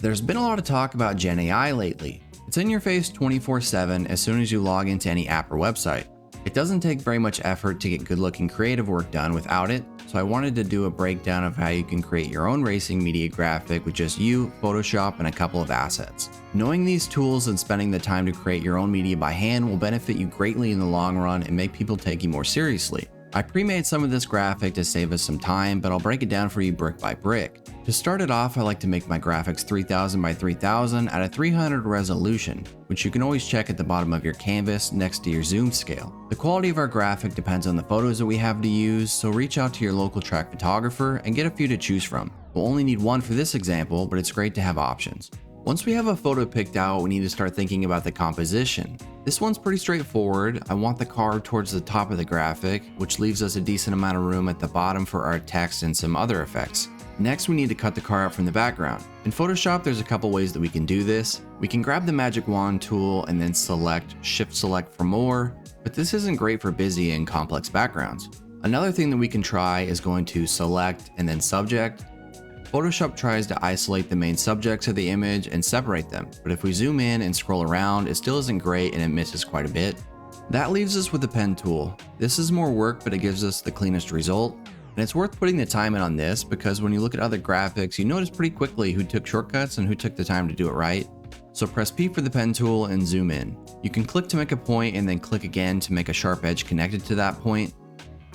There's been a lot of talk about Gen AI lately. It's in your face 24/7 as soon as you log into any app or website. It doesn't take very much effort to get good looking creative work done without it, so I wanted to do a breakdown of how you can create your own racing media graphic with just you, Photoshop, and a couple of assets. Knowing these tools and spending the time to create your own media by hand will benefit you greatly in the long run and make people take you more seriously. I pre-made some of this graphic to save us some time, but I'll break it down for you brick by brick. To start it off, I like to make my graphics 3000 by 3000 at a 300 resolution, which you can always check at the bottom of your canvas next to your zoom scale. The quality of our graphic depends on the photos that we have to use, so reach out to your local track photographer and get a few to choose from. We'll only need one for this example, but it's great to have options. Once we have a photo picked out, we need to start thinking about the composition. This one's pretty straightforward. I want the car towards the top of the graphic, which leaves us a decent amount of room at the bottom for our text and some other effects. Next, we need to cut the car out from the background. In Photoshop, there's a couple ways that we can do this. We can grab the magic wand tool and then Shift select for more, but this isn't great for busy and complex backgrounds. Another thing that we can try is going to select and then subject. Photoshop tries to isolate the main subjects of the image and separate them, but if we zoom in and scroll around, it still isn't great and it misses quite a bit. That leaves us with the pen tool. This is more work, but it gives us the cleanest result. And it's worth putting the time in on this because when you look at other graphics, you notice pretty quickly who took shortcuts and who took the time to do it right. So press P for the pen tool and zoom in. You can click to make a point and then click again to make a sharp edge connected to that point.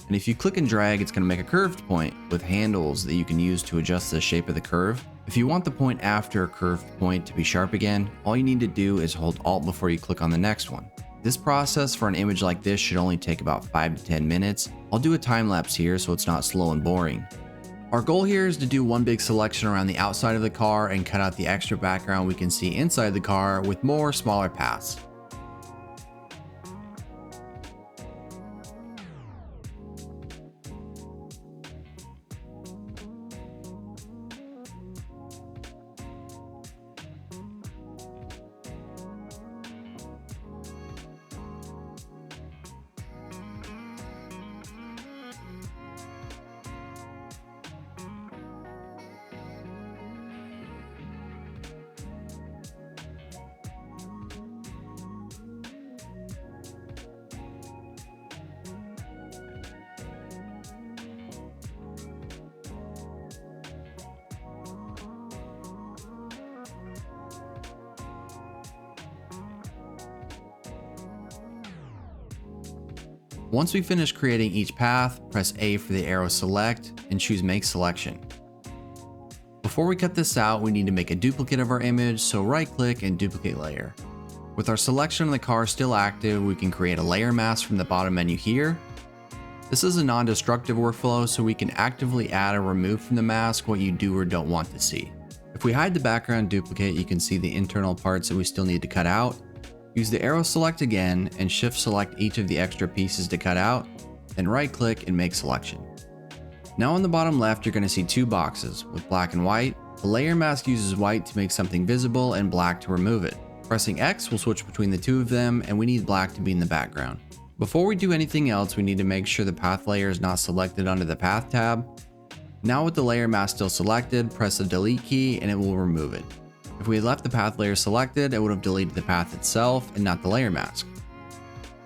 And if you click and drag, it's going to make a curved point with handles that you can use to adjust the shape of the curve. If you want the point after a curved point to be sharp again, all you need to do is hold Alt before you click on the next one. This process for an image like this should only take about 5 to 10 minutes. I'll do a time lapse here so it's not slow and boring. Our goal here is to do one big selection around the outside of the car and cut out the extra background we can see inside the car with more smaller paths. Once we finish creating each path, press A for the arrow select and choose Make Selection. Before we cut this out, we need to make a duplicate of our image, so right click and duplicate layer. With our selection of the car still active, we can create a layer mask from the bottom menu here. This is a non-destructive workflow, so we can actively add or remove from the mask what you do or don't want to see. If we hide the background duplicate, you can see the internal parts that we still need to cut out. Use the arrow select again and shift select each of the extra pieces to cut out, then right click and make selection. Now on the bottom left, you're going to see two boxes with black and white. The layer mask uses white to make something visible and black to remove it. Pressing X will switch between the two of them, and we need black to be in the background. Before we do anything else, we need to make sure the path layer is not selected under the path tab. Now with the layer mask still selected, press the delete key and it will remove it. If we had left the path layer selected, it would have deleted the path itself and not the layer mask.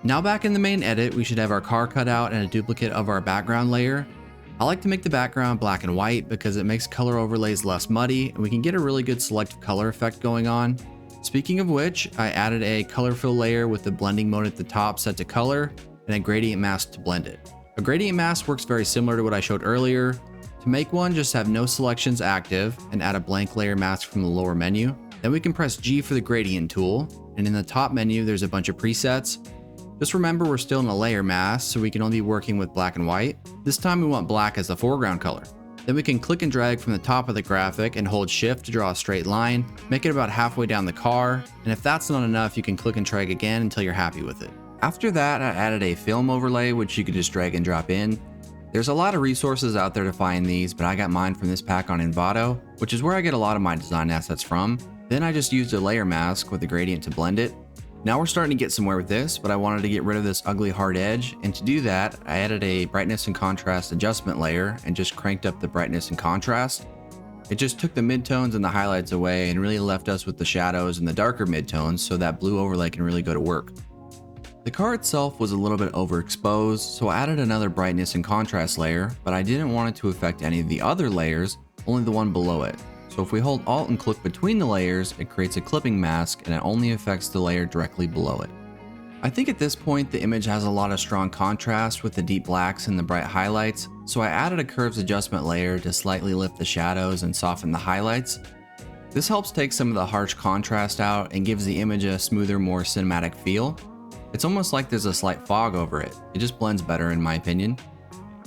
Now back in the main edit, we should have our car cut out and a duplicate of our background layer. I like to make the background black and white because it makes color overlays less muddy and we can get a really good selective color effect going on. Speaking of which, I added a color fill layer with the blending mode at the top set to color and a gradient mask to blend it. A gradient mask works very similar to what I showed earlier. To make one, just have no selections active and add a blank layer mask from the lower menu. Then we can press G for the gradient tool, and in the top menu there's a bunch of presets. Just remember we're still in a layer mask, so we can only be working with black and white. This time we want black as the foreground color. Then we can click and drag from the top of the graphic and hold shift to draw a straight line, make it about halfway down the car, and if that's not enough, you can click and drag again until you're happy with it. After that, I added a film overlay, which you could just drag and drop in. There's a lot of resources out there to find these, but I got mine from this pack on Envato, which is where I get a lot of my design assets from. Then I just used a layer mask with a gradient to blend it. Now we're starting to get somewhere with this, but I wanted to get rid of this ugly hard edge, and to do that, I added a brightness and contrast adjustment layer and just cranked up the brightness and contrast. It just took the midtones and the highlights away and really left us with the shadows and the darker midtones, so that blue overlay can really go to work. The car itself was a little bit overexposed, so I added another brightness and contrast layer, but I didn't want it to affect any of the other layers, only the one below it. So if we hold Alt and click between the layers, it creates a clipping mask and it only affects the layer directly below it. I think at this point the image has a lot of strong contrast with the deep blacks and the bright highlights, so I added a curves adjustment layer to slightly lift the shadows and soften the highlights. This helps take some of the harsh contrast out and gives the image a smoother, more cinematic feel. It's almost like there's a slight fog over it. It just blends better in my opinion.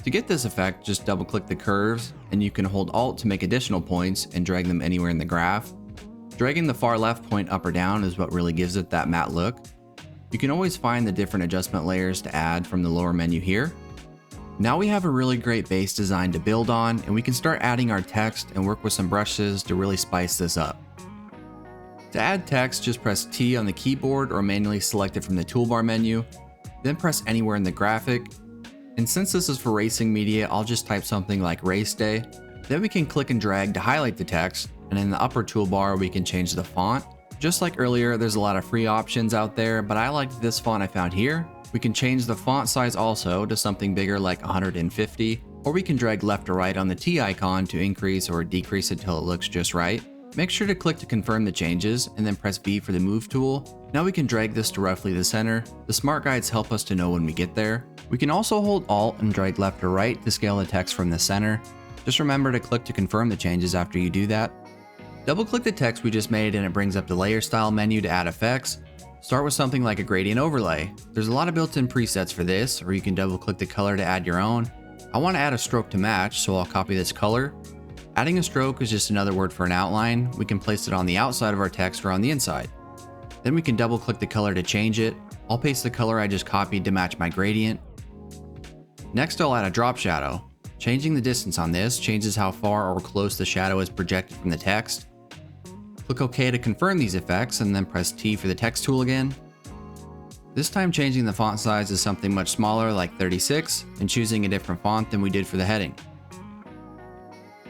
To get this effect, just double click the curves and you can hold Alt to make additional points and drag them anywhere in the graph. Dragging the far left point up or down is what really gives it that matte look. You can always find the different adjustment layers to add from the lower menu here. Now we have a really great base design to build on, and we can start adding our text and work with some brushes to really spice this up. To add text, just press T on the keyboard or manually select it from the toolbar menu, then press anywhere in the graphic. And since this is for racing media, I'll just type something like race day. Then we can click and drag to highlight the text, and in the upper toolbar we can change the font. Just like earlier, there's a lot of free options out there, but I like this font I found here. We can change the font size also to something bigger like 150, or we can drag left or right on the T icon to increase or decrease it till it looks just right. Make sure to click to confirm the changes and then press V for the move tool. Now we can drag this to roughly the center. The smart guides help us to know when we get there. We can also hold Alt and drag left or right to scale the text from the center. Just remember to click to confirm the changes after you do that. Double click the text we just made and it brings up the layer style menu to add effects. Start with something like a gradient overlay. There's a lot of built-in presets for this, or you can double click the color to add your own. I want to add a stroke to match, so I'll copy this color. Adding a stroke is just another word for an outline. We can place it on the outside of our text or on the inside. Then we can double click the color to change it. I'll paste the color I just copied to match my gradient. Next I'll add a drop shadow. Changing the distance on this changes how far or close the shadow is projected from the text. Click OK to confirm these effects and then press T for the text tool again. This time changing the font size to something much smaller like 36 and choosing a different font than we did for the heading.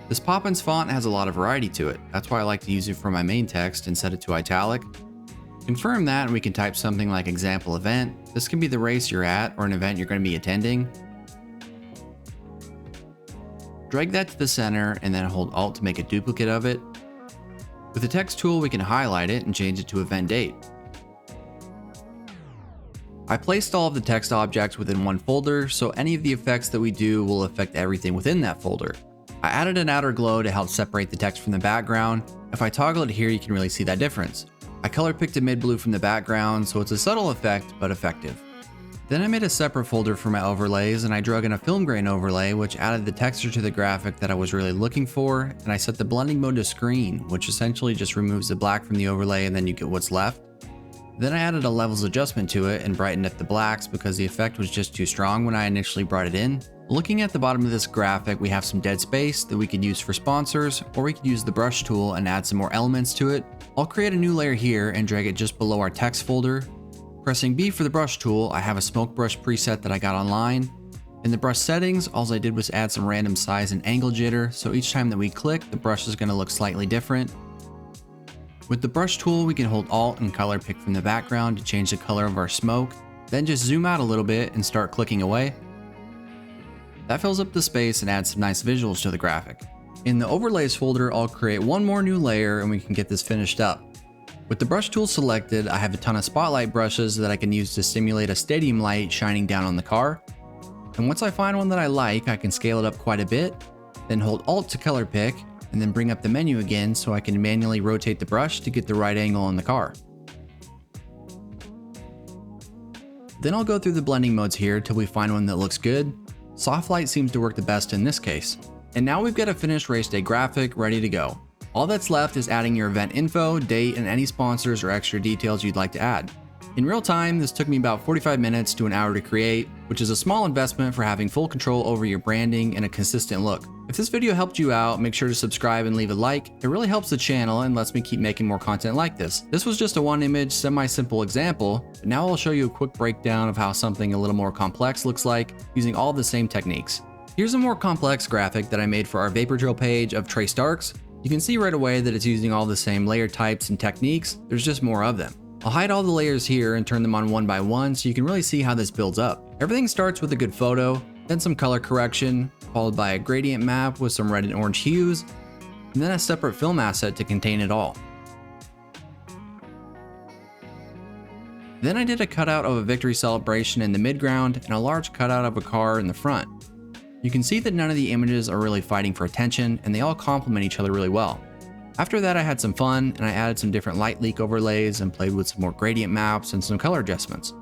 This Poppins font has a lot of variety to it. That's why I like to use it for my main text and set it to italic. Confirm that and we can type something like example event. This can be the race you're at or an event you're going to be attending. Drag that to the center and then hold Alt to make a duplicate of it. With the text tool, we can highlight it and change it to event date. I placed all of the text objects within one folder, so any of the effects that we do will affect everything within that folder. I added an outer glow to help separate the text from the background. If I toggle it here, you can really see that difference. I color picked a mid blue from the background, so it's a subtle effect, but effective. Then I made a separate folder for my overlays and I drug in a film grain overlay which added the texture to the graphic that I was really looking for, and I set the blending mode to screen, which essentially just removes the black from the overlay and then you get what's left. Then I added a levels adjustment to it and brightened up the blacks because the effect was just too strong when I initially brought it in. Looking at the bottom of this graphic, we have some dead space that we could use for sponsors, or we could use the brush tool and add some more elements to it. I'll create a new layer here and drag it just below our text folder. Pressing B for the brush tool, I have a smoke brush preset that I got online. In the brush settings, all I did was add some random size and angle jitter, so each time that we click, the brush is going to look slightly different. With the brush tool, we can hold Alt and color pick from the background to change the color of our smoke, then just zoom out a little bit and start clicking away. That fills up the space and adds some nice visuals to the graphic. In the overlays folder, I'll create one more new layer and we can get this finished up. With the brush tool selected, I have a ton of spotlight brushes that I can use to simulate a stadium light shining down on the car. And once I find one that I like, I can scale it up quite a bit, then hold Alt to color pick, and then bring up the menu again so I can manually rotate the brush to get the right angle on the car. Then I'll go through the blending modes here till we find one that looks good. Soft light seems to work the best in this case. And now we've got a finished race day graphic ready to go. All that's left is adding your event info, date, and any sponsors or extra details you'd like to add. In real time, this took me about 45 minutes to an hour to create, which is a small investment for having full control over your branding and a consistent look. If this video helped you out, make sure to subscribe and leave a like. It really helps the channel and lets me keep making more content like this. This was just a one image, semi-simple example, but now I'll show you a quick breakdown of how something a little more complex looks like using all the same techniques. Here's a more complex graphic that I made for our Vapor Trail page of Trace Darks. You can see right away that it's using all the same layer types and techniques, there's just more of them. I'll hide all the layers here and turn them on one by one so you can really see how this builds up. Everything starts with a good photo, then some color correction, followed by a gradient map with some red and orange hues, and then a separate film asset to contain it all. Then I did a cutout of a victory celebration in the midground and a large cutout of a car in the front. You can see that none of the images are really fighting for attention and they all complement each other really well. After that I had some fun and I added some different light leak overlays and played with some more gradient maps and some color adjustments.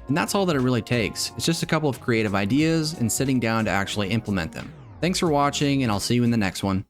And that's all that it really takes. It's just a couple of creative ideas and sitting down to actually implement them. Thanks for watching and I'll see you in the next one.